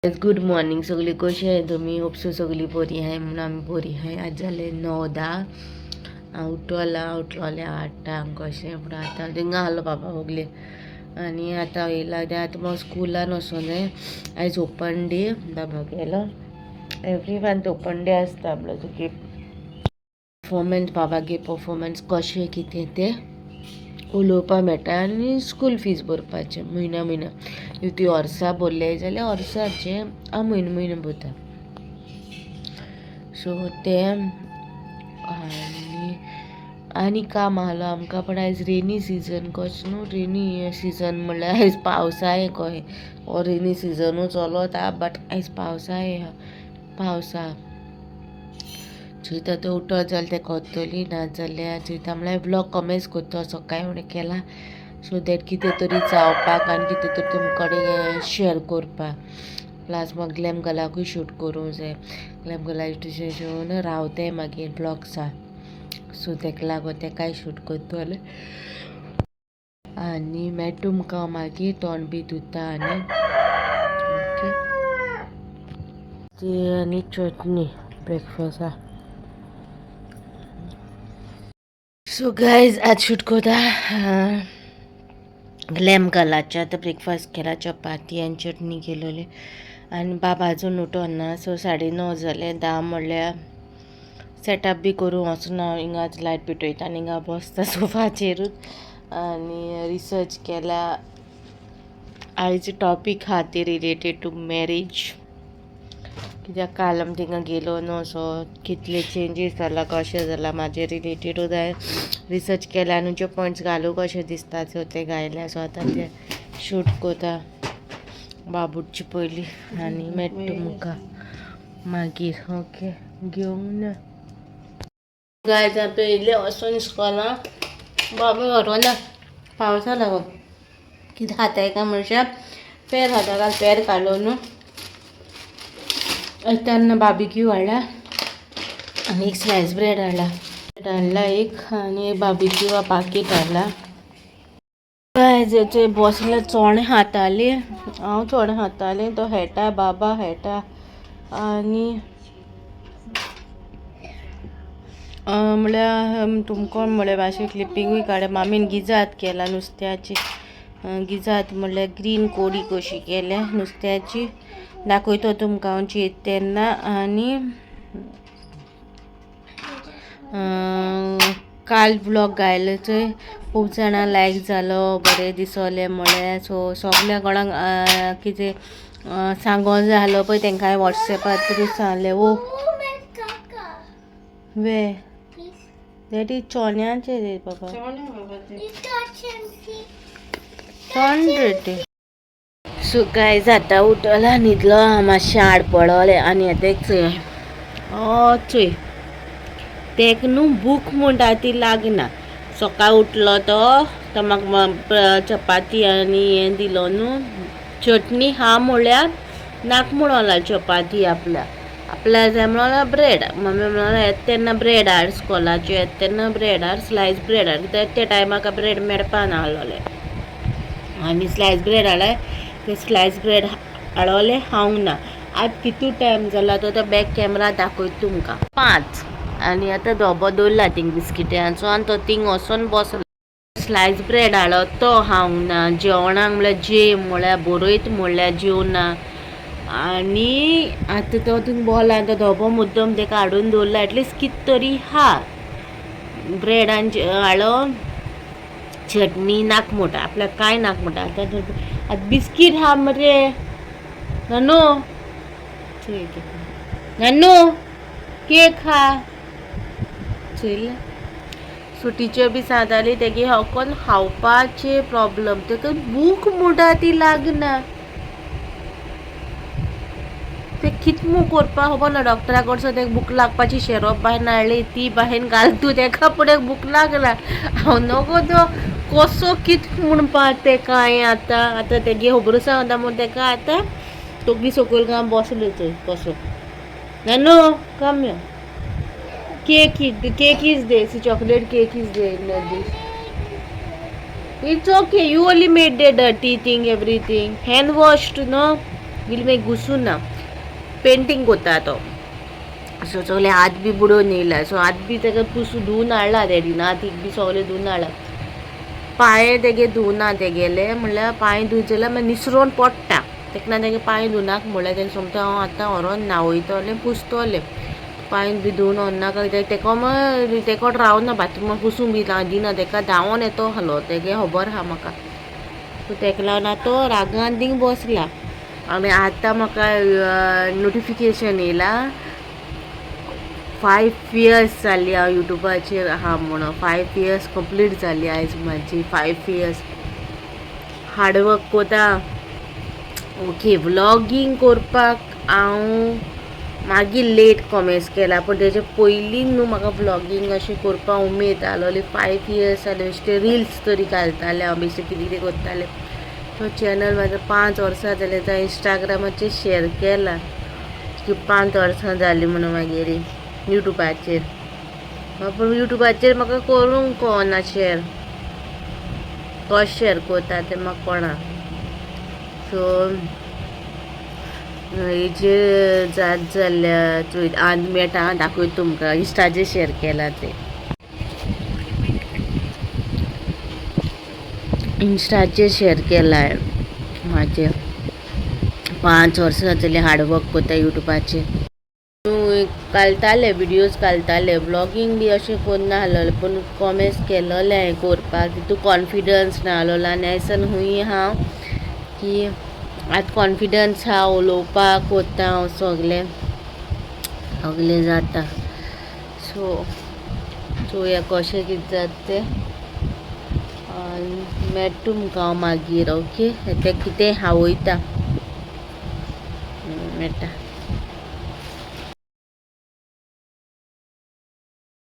Good morning सगळी कशी आहे तुम्ही होपसो सगळी बरी आहे म्हणून आम्ही बरी आहे आज झाले 9:10 हांव उठलोलें 8टांक कशें पूण आतां थिंगा आहलो बाबा होगले आनी आतां येयला आतां म्हाका स्कुलान वचों जाय आयज ओपन डे बाबा गेलो एवरी मंथ ओपन डे आसता म्हणल्यार तुगे परफॉर्मन्स बाबागे परफॉर्मन्स कशें कितें तें उलोवपा मेळटा आनी स्कूल फीज भरपाचें म्हयन्या इफ ती वर्सां भरले जाल्यार वर्साचे हांव म्हयनो भरता सो तें आनी काम आहलो आमकां पण आयज रेनी सिजन कशें न्हू रेनी सिजन म्हणल्यार आयज पावसाळें कहें हो रेनी सिजनूच चलता बट आयज पावसा चिंता तो उठत जाल्यार तें कोत्तली ना जाल्यार चिंता म्हळ्यार ब्लॉग कमेंट्स करता सकाळीं फुडें केला सो दॅट कितें तरी जावपाक आनी कितें तरी तुमचे कडेन शेअर करपाक प्लस म्हाका ग्लॅम गलाकूय शूट करूंक जाय ग्लॅम गलाचें रावताय मागीर ब्लॉग्सा सो तेका लागून तेकाय शूट करतलें आनी मेळटा तुमकां मागीर तोंड बी धुता आनी ओके आनी चटणी ब्रेकफास्टा सो गायज आज शूट करता ग्लॅम गलाचे आतां ब्रेकफास्ट केला चपाती आनी चटणी केलोली आनी बाबा आजून उठोना सो 9:30 जाले 10 म्हणल्यार सेटअप बी करूं वचना हिंगाच लायट पेटयता आनी हिंगा बसता सोफाचेरूच आनी रिसर्च केला आयज टॉपीक आहा ती रिलेटेड टू मॅरेज कित्याक काल आमी थिंगा गेलो न्हू सो कितले चेंजीस जाला कशें जाला म्हाजे रिलेटेडूच जाय रिसर्च केला आनी जे पॉयंट्स घालूं कशें दिसता सो ते घायल्या सो आतां ते शूट कोता बाबूची पयलीं आनी मेळटा तुमकां मागीर ओके घेवंक ना गायज आतां येयले वचून इस्कॉलां बाबा व्हरोना पावसा लागून कितें खाताय काय म्हणल्यार पेर खाता काल पेर काडलो न्हू तेन्ना बार्बेक्यू हाडला आनी एक स्लायस ब्रेड हाडला एक आनी एक बार्बेक्यू पाकीट हाडला काय बसले चोणे खाताली हांव चोणे खातालें तो हेटा बाबा हेटा आनी म्हळ्यार तुमकां म्हळ्यार मातशें क्लिपिंगूय काडल्या मामीन गिजात केला नुस्त्याची गिजात म्हळ्यार ग्रीन कोडी कशी केल्या नुस्त्याची दाखयता तुमकां हांव येत तेन्ना आनी काल ब्लॉग घायलो थंय खूब जाणां लायक जालो बरें दिसोलें म्हळ्यार सो सगल्या कोणाक कितें सांगो जाय आहलो पळय तेंकां हांवें वॉट्सॅपा थ्रू सांगलें ओ वे दॅट इज चोण्याचें रे बाबा चोण सो गायज आतां उठला न्हिदलो मातशें हाड पडोलें आनी आतां चोय तेका न्हू भूक म्हणटा ती लागना सकाळ उठलो तो म्हाका चपाती आनी हें दिलो न्हू चटणी हा म्हळ्यार नाक म्हणोला चपाती आपल्या जाय म्हणोला ब्रेड मम्मी म्हणोला येता तेन्ना ब्रेड हाड स्कॉलाचे येता तेन्ना ब्रेड हाड स्लायस ब्रेड हाड कित्याक त्या टायमाक ब्रेड मेळपा ना आहलोलें आनी स्लायस ब्रेड हाडले ते स्लायस ब्रेड हाडोले खावंक ना आतां कितू टायम जाला तो बॅक कॅमेरा दाखयता तुमकां 5 आनी आतां धोबो दवरला थिंग बिस्किट्यांचो आनी तो थिंग वचोन बसलो स्लायस ब्रेड हाडलो तो खावंक ना जेवणाक म्हळ्यार जेव म्हळ्यार बरयत म्हळ्यार जेवना आनी आतां तो थिंग बोला तो धोबो मुद्दम तेका हाडून दवरला एटलिस्ट कित तरी हा ब्रेडान हाडलो चटणी नाक म्हणटा आपल्याक कांय नाक म्हणटा आतां बिस्कीट हा मरे नन्नू केक खा चयलें सो टिचर बी सांगताली तेगे हकोन खावपाचे प्रॉब्लम तेका भूक म्हणटा ती लागना ते कितमू करपा खबर ना डॉक्टरा कडसून तेका भूक लागपाची शेरोप बाहेर हाडली ती बाहेर घाल तूं तेका फुडें भूक लागला हांव नगो तो कसो कित म्हणपाक तेका हांवें आतां तेगे खबर सांगता म्हूण तेका आतां तोगली सकयल घालून बसलो थंय कसो नन्नू come cake is this chocolate cake is there in this it's okay you only made the dirty thing everything hand washed no मागीर घुसून ना पेंटींग कोत्ता तो सो सगळे हात बी बुडोवन येयला. सो हात बी तेका धुवन हाडला डॅडीन, हातीक बी सगळे धुवन हाडला. पांय तेगे धुवना तेगेले म्हणल्यार पांय धुयत जाल्यार मागीर निसरोन पडटा. तेका ना तेगे पांय धुवनाक म्हणल्यार तेणें सोमतें हांव आतां व्हरोन न्हावयतलें पुसतलें. पांय बी धुवन व्हरनाका तेका तेको रावना बाथरुमाक पुसूंक बी दिना तेका धांवोन येतो आहलो तेगे खबर आहा म्हाका. सो तेका लागून आतां तो रागान थिंग बसला. आनी आतां म्हाका नोटिफिकेशन येयला 5 years जालीं हांव युट्यूबाचेर आहा म्हणून. 5 years कंप्लीट जालीं आयज म्हाजी. 5 years हार्डवर्क कोता. ओके व्लॉगिंग करपाक हांव मागीर लेट कॉमेन्स केला, पूण तेजे पयलीं न्हू म्हाका व्लॉगिंग अशें करपा उमेद आहलोली. 5 years जाले बेश्टे रिल्स तरी घालतालें हांव, बेश्टें कितें कितें करतालें. तो चॅनल म्हाजो 5 वर्सां जालें. तो इंस्टाग्रामाचेर शेअर केला की 5 वर्सां जालीं म्हणून मागीर युट्यूबाचेर. पूण युट्यूबाचेर म्हाका करूंक कळना शेअर, कशें शेअर करता तें म्हाका कळना. सो हेजेर जात जाल्यार आनी मेळटा दाखयता तुमकां. इंस्टाचेर शेअर केला तें. इंस्टाचेर शेअर केलाय म्हाजे. 5 वर्सां जालीं हार्डवर्क कोता युट्यूबाचेर. घालताले विडियोज घालताले, व्लॉगिंग बी अशें करना आहलोलें, पूण कॉमेन्स केलोलें हांवें करपाक. तितून कॉन्फिडन्स ना आहलोलो. आनी एसन हूंय हांव की आतां कॉन्फिडन्स आहा उलोवपाक कोत्ता हांव सगलें जाता. सो चोवया कशें कितें जाता तें. मेळटा तुमकां हांव मागीर. ओके तें कितें हावयता मेळटा.